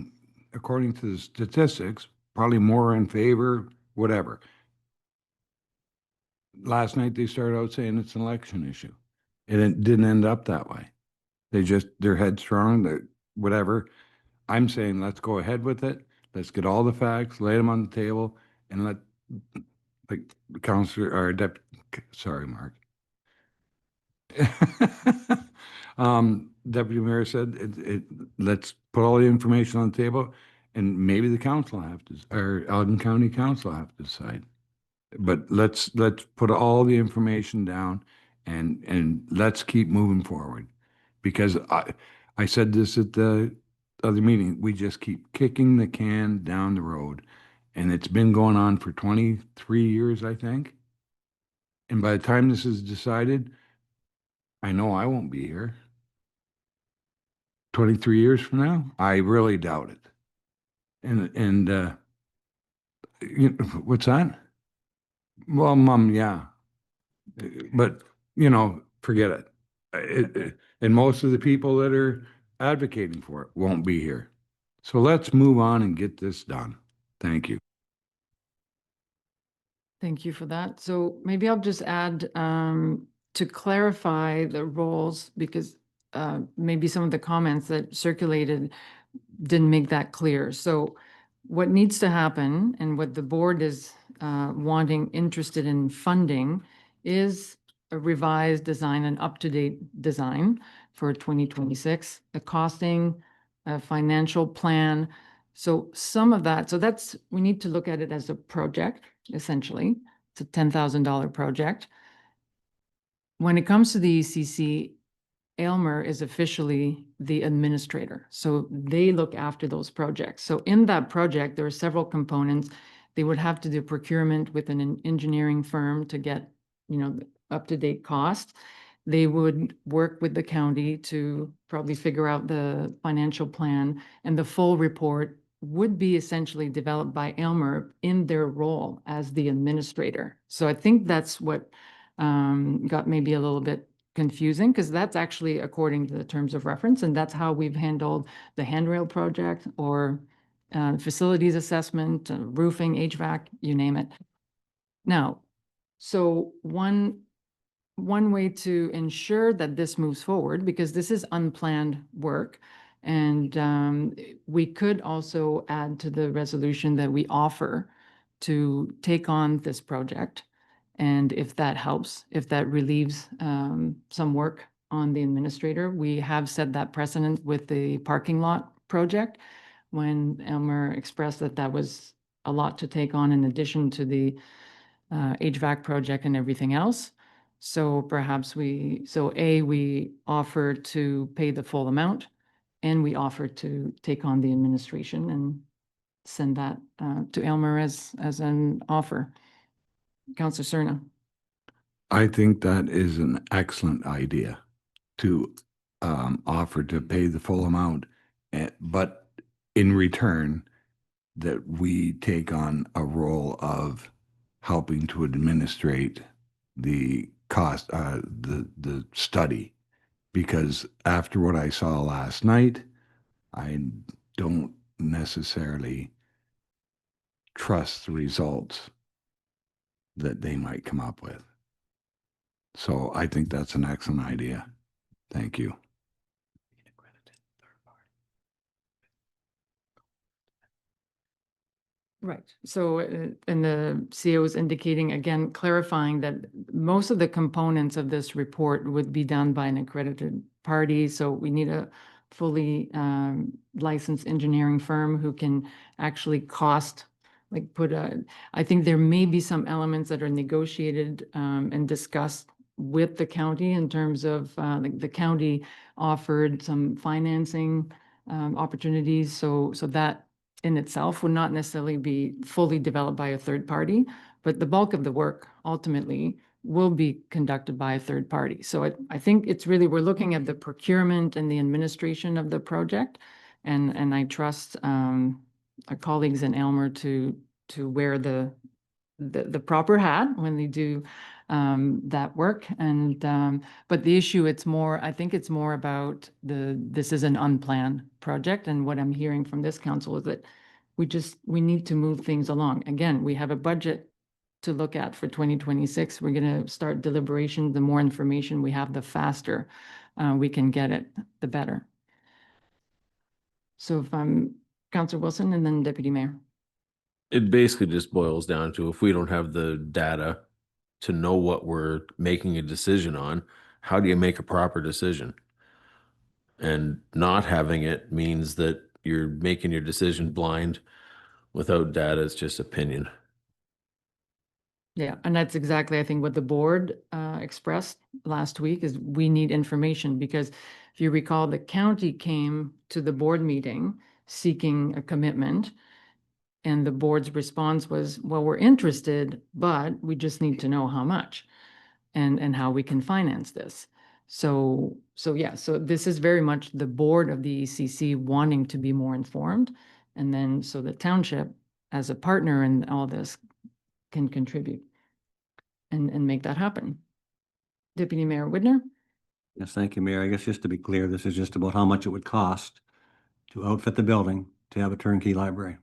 Speaker 12: according to the statistics, probably more in favor, whatever. Last night they started out saying it's an election issue, and it didn't end up that way. They're headstrong, whatever. I'm saying let's go ahead with it. Let's get all the facts, lay them on the table, and let, like, Councilor or Deputy, sorry, Mark. Deputy Mayor said, let's put all the information on the table, and maybe the council have to, or Elgin County Council have to decide. But let's put all the information down and let's keep moving forward. Because I said this at the other meeting, we just keep kicking the can down the road, and it's been going on for 23 years, I think. And by the time this is decided, I know I won't be here 23 years from now. I really doubt it. And you know, what's that? Well, Mom, yeah. But, you know, forget it. And most of the people that are advocating for it won't be here. So let's move on and get this done. Thank you.
Speaker 1: Thank you for that. So maybe I'll just add to clarify the roles, because maybe some of the comments that circulated didn't make that clear. So what needs to happen and what the board is interested in funding is a revised design, an up-to-date design for 2026, a costing, a financial plan. So some of that, we need to look at it as a project, essentially. It's a $10,000 project. When it comes to the ECC, Aylmer is officially the administrator. So they look after those projects. So in that project, there are several components. They would have to do procurement with an engineering firm to get, you know, up-to-date cost. They would work with the county to probably figure out the financial plan, and the full report would be essentially developed by Aylmer in their role as the administrator. So I think that's what got maybe a little bit confusing, because that's actually according to the terms of reference, and that's how we've handled the handrail project or facilities assessment, roofing, HVAC, you name it. Now, so one way to ensure that this moves forward, because this is unplanned work, and we could also add to the resolution that we offer to take on this project. And if that helps, if that relieves some work on the administrator, we have set that precedent with the parking lot project, when Aylmer expressed that that was a lot to take on in addition to the HVAC project and everything else. So perhaps we offer to pay the full amount, and we offer to take on the administration and send that to Aylmer as an offer. Councillor Cerna.
Speaker 12: I think that is an excellent idea to offer to pay the full amount, but in return, that we take on a role of helping to administrate the cost, the study. Because after what I saw last night, I don't necessarily trust the results that they might come up with. So I think that's an excellent idea. Thank you.
Speaker 1: Right. So, and the CEO is indicating, again, clarifying that most of the components of this report would be done by an accredited party. So we need a fully licensed engineering firm who can actually cost, like I think there may be some elements that are negotiated and discussed with the county in terms of, like the county offered some financing opportunities. So that in itself would not necessarily be fully developed by a third party, but the bulk of the work ultimately will be conducted by a third party. So I think it's really, we're looking at the procurement and the administration of the project. And I trust our colleagues in Aylmer to wear the proper hat when they do that work. And but the issue, I think it's more about this is an unplanned project. And what I'm hearing from this council is that we need to move things along. Again, we have a budget to look at for 2026. We're going to start deliberation. The more information we have, the faster we can get it, the better. So if I'm Councillor Wilson and then Deputy Mayor.
Speaker 6: It basically just boils down to, if we don't have the data to know what we're making a decision on, how do you make a proper decision? And not having it means that you're making your decision blind. Without data, it's just opinion.
Speaker 1: Yeah, and that's exactly, I think, what the board expressed last week is we need information, because if you recall, the county came to the board meeting seeking a commitment, and the board's response was, well, we're interested, but we just need to know how much and how we can finance this. So yeah, so this is very much the board of the ECC wanting to be more informed. And then so the township as a partner in all this can contribute and make that happen. Deputy Mayor Widner?
Speaker 7: Yes, thank you, Mayor. I guess just to be clear, this is just about how much it would cost to outfit the building to have a turnkey library.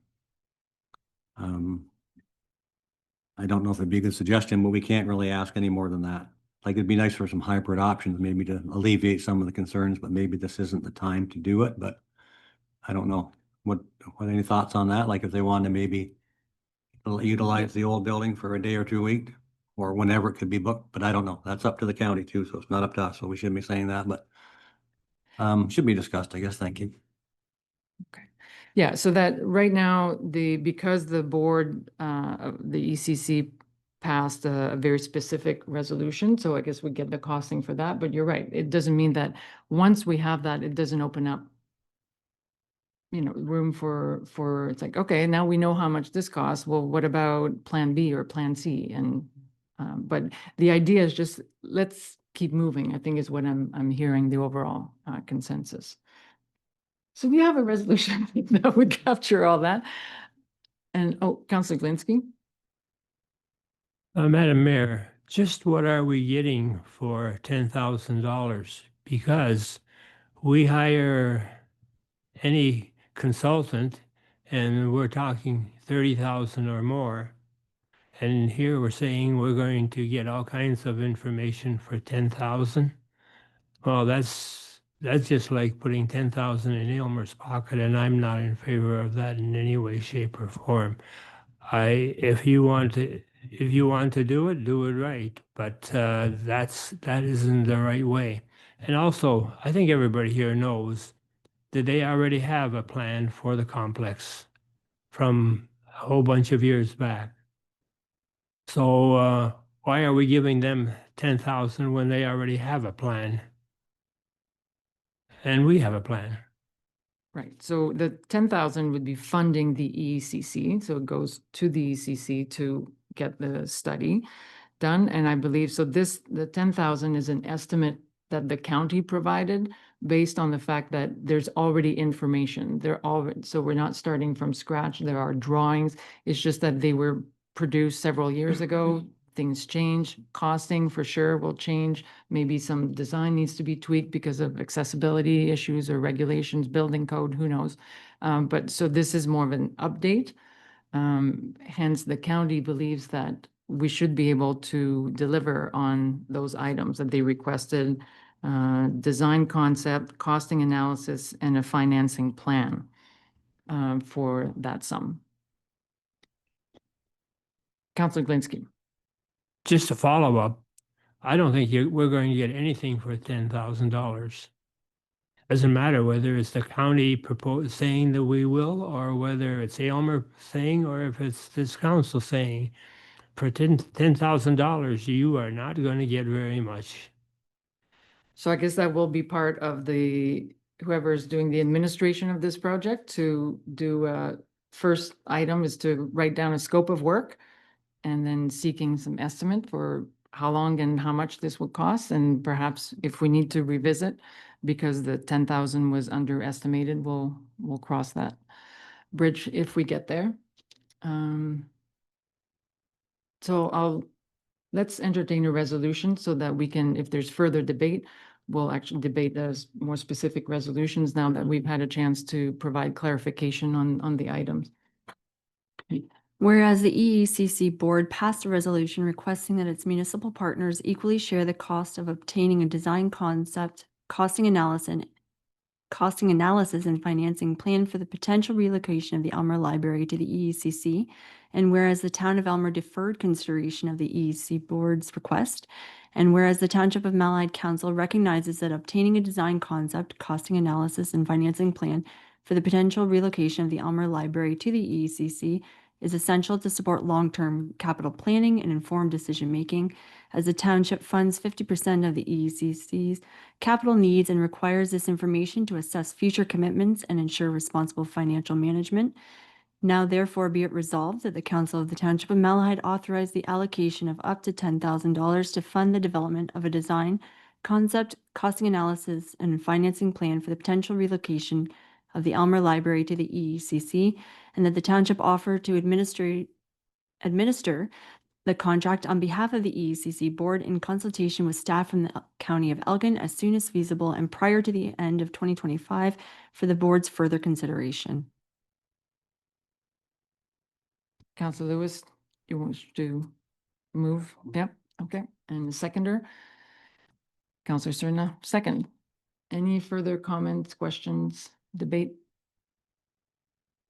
Speaker 7: I don't know if it'd be a good suggestion, but we can't really ask any more than that. Like, it'd be nice for some hybrid options, maybe to alleviate some of the concerns, but maybe this isn't the time to do it, but I don't know. What any thoughts on that? Like, if they wanted to maybe utilize the old building for a day or 2 weeks, or whenever it could be booked, but I don't know. That's up to the county too, so it's not up to us, so we shouldn't be saying that, but should be discussed, I guess. Thank you.
Speaker 1: Okay. Yeah, so that right now, because the board, the ECC passed a very specific resolution, so I guess we get the costing for that, but you're right. It doesn't mean that once we have that, it doesn't open up, room for, it's like, okay, now we know how much this costs. Well, what about plan B or plan C? And, but the idea is just, let's keep moving, I think is what I'm hearing, the overall consensus. So we have a resolution that would capture all that. And, Councillor Glinski?
Speaker 11: Madam Mayor, just what are we getting for $10,000? Because we hire any consultant and we're talking 30,000 or more. And here we're saying we're going to get all kinds of information for 10,000. Well, that's just like putting 10,000 in Aylmer's pocket, and I'm not in favor of that in any way, shape, or form. If you want to do it right, but that isn't the right way. And also, I think everybody here knows that they already have a plan for the complex from a whole bunch of years back. So why are we giving them 10,000 when they already have a plan? And we have a plan.
Speaker 1: Right, so the 10,000 would be funding the EECC, so it goes to the ECC to get the study done, and I believe, so the 10,000 is an estimate that the county provided based on the fact that there's already information. So we're not starting from scratch. There are drawings. It's just that they were produced several years ago. Things change. Costing for sure will change. Maybe some design needs to be tweaked because of accessibility issues or regulations, building code, who knows? But so this is more of an update. Hence, the county believes that we should be able to deliver on those items that they requested, design concept, costing analysis, and a financing plan for that sum. Councillor Glinski.
Speaker 11: Just a follow-up, I don't think we're going to get anything for $10,000. Doesn't matter whether it's the county saying that we will, or whether it's Aylmer saying, or if it's this council saying, for $10,000, you are not going to get very much.
Speaker 1: So I guess that will be part of whoever is doing the administration of this project to do first item is to write down a scope of work and then seeking some estimate for how long and how much this will cost. And perhaps if we need to revisit because the 10,000 was underestimated, we'll cross that bridge if we get there. So let's entertain a resolution so that we can, if there's further debate, we'll actually debate those more specific resolutions now that we've had a chance to provide clarification on the items.
Speaker 4: Whereas the EECC board passed a resolution requesting that its municipal partners equally share the cost of obtaining a design concept, costing analysis and financing plan for the potential relocation of the Elmer Library to the EECC. And whereas the town of Elmer deferred consideration of the EEC board's request, and whereas the Township of Malahide Council recognizes that obtaining a design concept, costing analysis, and financing plan for the potential relocation of the Elmer Library to the EECC is essential to support long-term capital planning and informed decision-making, as the township funds 50% of the EECC's capital needs and requires this information to assess future commitments and ensure responsible financial management. Now therefore be it resolved that the Council of the Township of Malahide authorize the allocation of up to $10,000 to fund the development of a design, concept, costing analysis, and financing plan for the potential relocation of the Elmer Library to the EECC, and that the township offer to administer the contract on behalf of the EECC board in consultation with staff from the County of Elgin as soon as feasible and prior to the end of 2025 for the board's further consideration.
Speaker 1: Councillor Lewis, you want to move? Yep, okay. And the seconder? Councillor Cerna, second. Any further comments, questions, debate?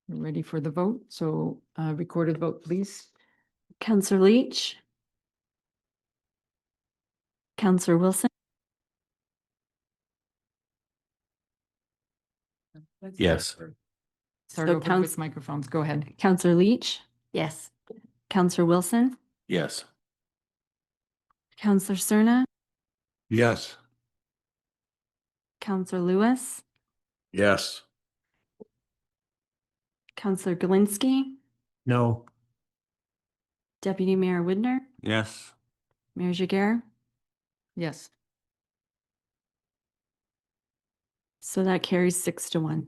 Speaker 1: We're ready for the vote. So recorded vote, please.
Speaker 4: Councillor Leach. Councillor Wilson.
Speaker 6: Yes.
Speaker 1: Sorry,
Speaker 4: So
Speaker 1: open with microphones. Go ahead.
Speaker 4: Councillor Leach.
Speaker 13: Yes.
Speaker 4: Councillor Wilson.
Speaker 6: Yes.
Speaker 4: Councillor Cerna.
Speaker 12: Yes.
Speaker 4: Councillor Lewis.
Speaker 14: Yes.
Speaker 4: Councillor Galinsky.
Speaker 11: No.
Speaker 4: Deputy Mayor Widner.
Speaker 7: Yes.
Speaker 4: Mayor Giguère.
Speaker 1: Yes.
Speaker 4: So that carries 6-1.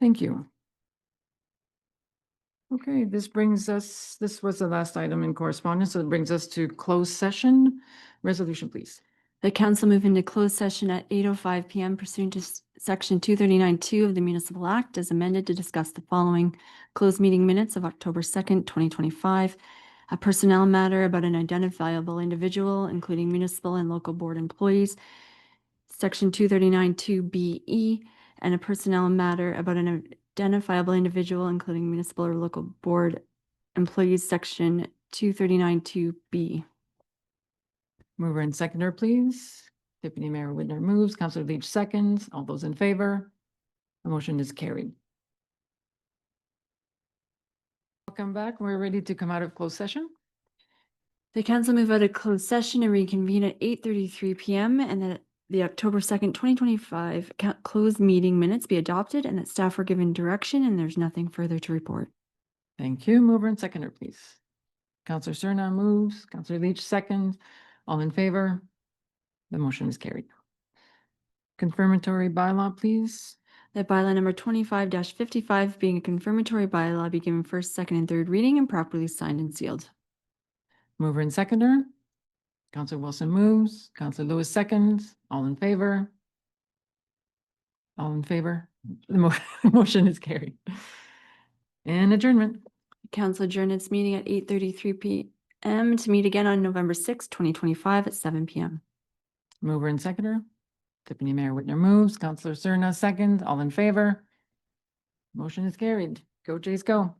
Speaker 1: Thank you. Okay, this was the last item in correspondence, so it brings us to closed session. Resolution, please.
Speaker 4: The council move into closed session at 8:05 p.m. pursuant to section 239(2) of the Municipal Act as amended to discuss the following: closed meeting minutes of October 2nd, 2025, a personnel matter about an identifiable individual, including municipal and local board employees, section 239(2)(b)(e), and a personnel matter about an identifiable individual, including municipal or local board employees, section 239(2)(b).
Speaker 1: Mover and seconder, please. Deputy Mayor Widner moves. Councillor Leach seconds. All those in favor? The motion is carried. Welcome back. We're ready to come out of closed session.
Speaker 4: The council move out of closed session and reconvene at 8:33 p.m. and that the October 2nd, 2025 closed meeting minutes be adopted and that staff were given direction and there's nothing further to report.
Speaker 1: Thank you. Mover and seconder, please. Councillor Cerna moves. Councillor Leach seconds. All in favor? The motion is carried. Confirmatory bylaw, please.
Speaker 4: That bylaw number 25-55 being a confirmatory bylaw be given first, second, and third reading and properly signed and sealed.
Speaker 1: Mover and seconder. Counselor Wilson moves. Counselor Lewis seconds. All in favor? All in favor? The motion is carried. And adjournment.
Speaker 4: Council adjourned its meeting at 8:33 p.m. to meet again on November 6, 2025 at 7 p.m.
Speaker 1: Mover and seconder. Deputy Mayor Whitner moves. Counselor Cerna seconds. All in favor? Motion is carried. Go Jays, go.